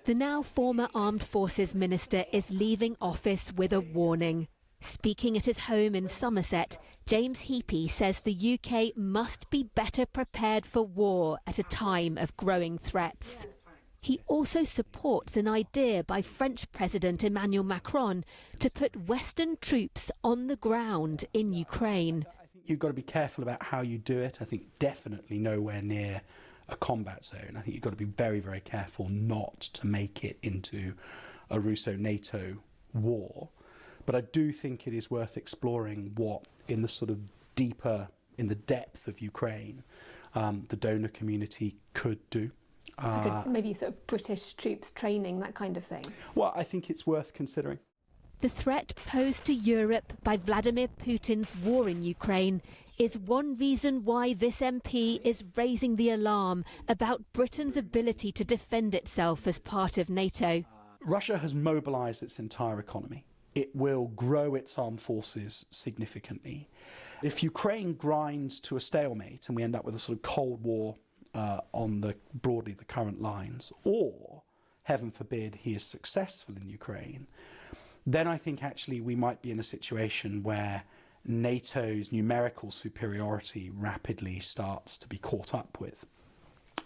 The now former Armed Forces Minister is leaving office with a warning. Speaking at his home in Somerset, James Heappey says the UK must be better prepared for war at a time of growing threats. He also supports an idea by French President Emmanuel Macron to put Western troops on the ground in Ukraine. I think you've got to be careful about how you do it. I think definitely nowhere near a combat zone. I think you've got to be very, very careful not to make it into a Russo-NATO war. But I do think it is worth exploring what, in the sort of deeper, in the depth of Ukraine, the donor community could do. Maybe sort of British troops training, that kind of thing. Well, I think it's worth considering. The threat posed to Europe by Vladimir Putin's war in Ukraine is one reason why this MP is raising the alarm about Britain's ability to defend itself as part of NATO. Russia has mobilised its entire economy. It will grow its armed forces significantly. If Ukraine grinds to a stalemate and we end up with a sort of Cold War on broadly the current lines, or, heaven forbid, he is successful in Ukraine, then I think actually we might be in a situation where NATO's numerical superiority rapidly starts to be caught up with.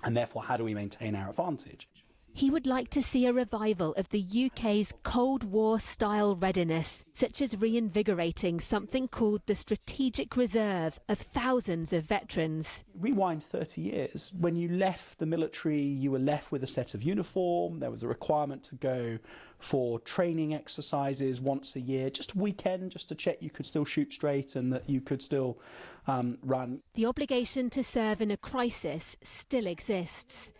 And therefore, how do we maintain our advantage? He would like to see a revival of the UK's Cold War-style readiness, such as reinvigorating something called the Strategic Reserve of thousands of veterans. Rewind 30 years. When you left the military, you were left with a set of uniform. There was a requirement to go for training exercises once a year, just a weekend, just to check you could still shoot straight and that you could still run. The obligation to serve in a crisis still exists.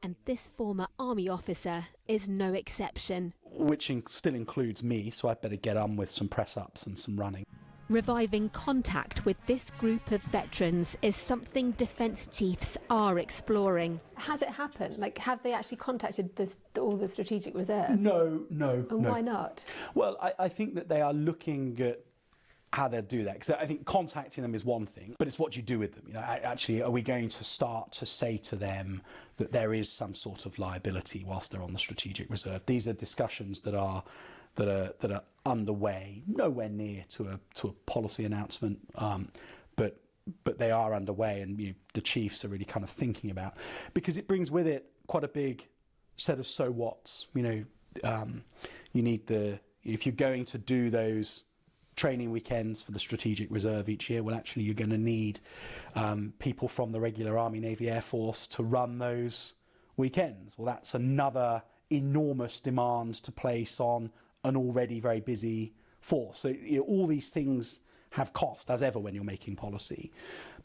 And this former army officer is no exception. Which still includes me, so I'd better get on with some press-ups and some running. Reviving contact with this group of veterans is something defence chiefs are exploring. Has it happened? Like, have they actually contacted all the strategic reserve? No. And why not? Well, I think that they are looking at how they'll do that, because I think contacting them is one thing, but it's what you do with them. You know, actually, are we going to start to say to them that there is some sort of liability whilst they're on the strategic reserve? These are discussions that are underway, nowhere near to a policy announcement, but they are underway, and the chiefs are really kind of thinking about, because it brings with it quite a big set of so whats. You need if you're going to do those training weekends for the Strategic Reserve each year, well, actually, you're going to need people from the regular Army, Navy, Air Force to run those weekends. Well, that's another enormous demand to place on an already very busy force. So all these things have cost, as ever, when you're making policy.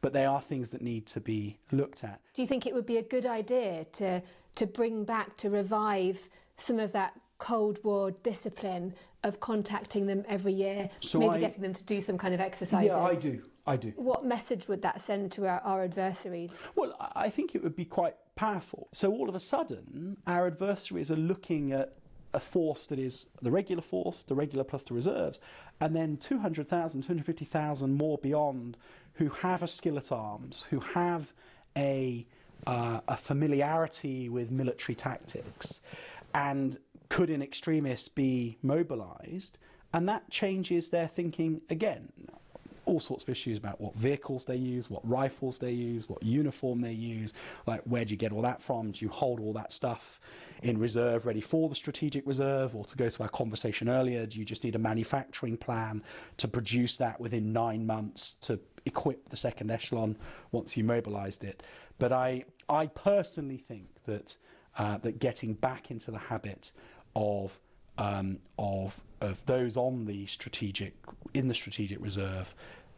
But they are things that need to be looked at. Do you think it would be a good idea to bring back, to revive some of that Cold War discipline of contacting them every year, getting them to do some kind of exercises? Yeah, I do. What message would that send to our adversaries? Well, I think it would be quite powerful. So all of a sudden, our adversaries are looking at a force that is the regular force, the regular plus the reserves, and then 200,000, 250,000 more beyond, who have a skill at arms, who have a familiarity with military tactics, and could in extremis be mobilised, and that changes their thinking again. All sorts of issues about what vehicles they use, what rifles they use, what uniform they use, like where do you get all that from? Do you hold all that stuff in reserve ready for the strategic reserve? Or to go to our conversation earlier, do you just need a manufacturing plan to produce that within 9 months to equip the second echelon once you mobilised it? But I personally think that getting back into the habit of those on the strategic reserve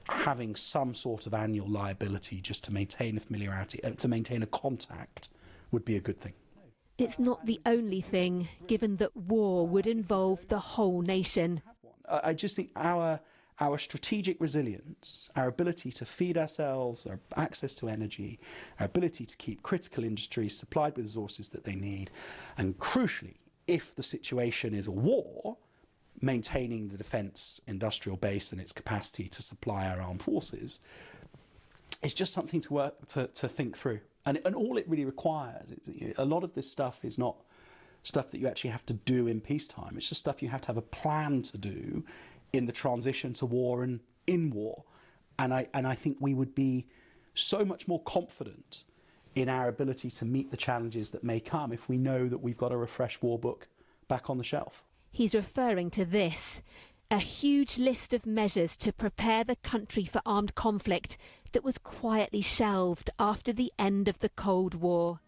having some sort of annual liability just to maintain a familiarity, to maintain a contact, would be a good thing. It's not the only thing, given that war would involve the whole nation. I just think our strategic resilience, our ability to feed ourselves, our access to energy, our ability to keep critical industries supplied with resources that they need, and crucially, if the situation is a war, maintaining the defence industrial base and its capacity to supply our armed forces, is just something to think through. And all it really requires, a lot of this stuff is not stuff that you actually have to do in peacetime. It's just stuff you have to have a plan to do in the transition to war and in war. And I think we would be so much more confident in our ability to meet the challenges that may come if we know that we've got a refreshed war book back on the shelf. He's referring to this, a huge list of measures to prepare the country for armed conflict that was quietly shelved after the end of the Cold War.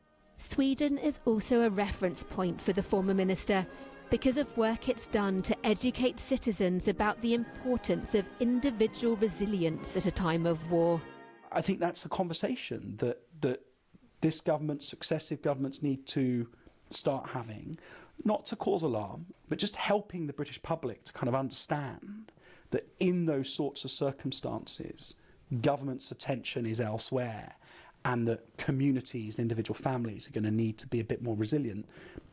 Sweden is also a reference point for the former minister because of work it's done to educate citizens about the importance of individual resilience at a time of war. I think that's a conversation that this government, successive governments need to start having, not to cause alarm, but just helping the British public to kind of understand that in those sorts of circumstances, government's attention is elsewhere, and that communities and individual families are going to need to be a bit more resilient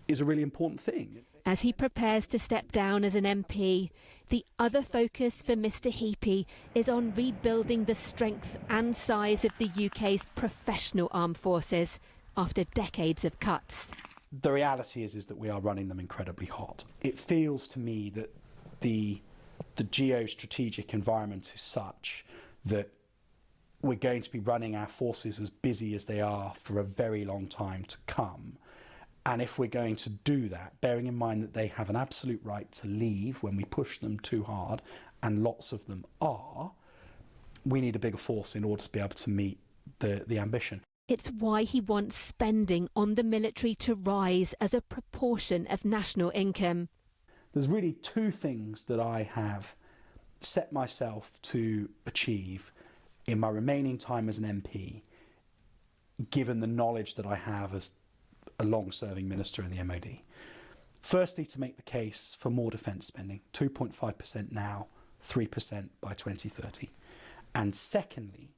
is a really important thing. As he prepares to step down as an MP, the other focus for Mr Heappey is on rebuilding the strength and size of the UK's professional armed forces after decades of cuts. The reality is that we are running them incredibly hot. It feels to me that the geostrategic environment is such that we're going to be running our forces as busy as they are for a very long time to come. And if we're going to do that, bearing in mind that they have an absolute right to leave when we push them too hard, and lots of them are, we need a bigger force in order to be able to meet the ambition. It's why he wants spending on the military to rise as a proportion of national income. There's really two things that I have set myself to achieve in my remaining time as an MP, given the knowledge that I have as a long-serving minister in the MOD. Firstly, to make the case for more defence spending, 2.5% now, 3% by 2030. And secondly,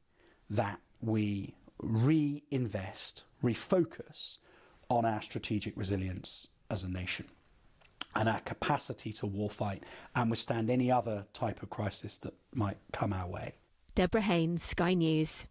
that we reinvest, refocus on our strategic resilience as a nation and our capacity to warfight and withstand any other type of crisis that might come our way. Deborah Haynes, Sky News.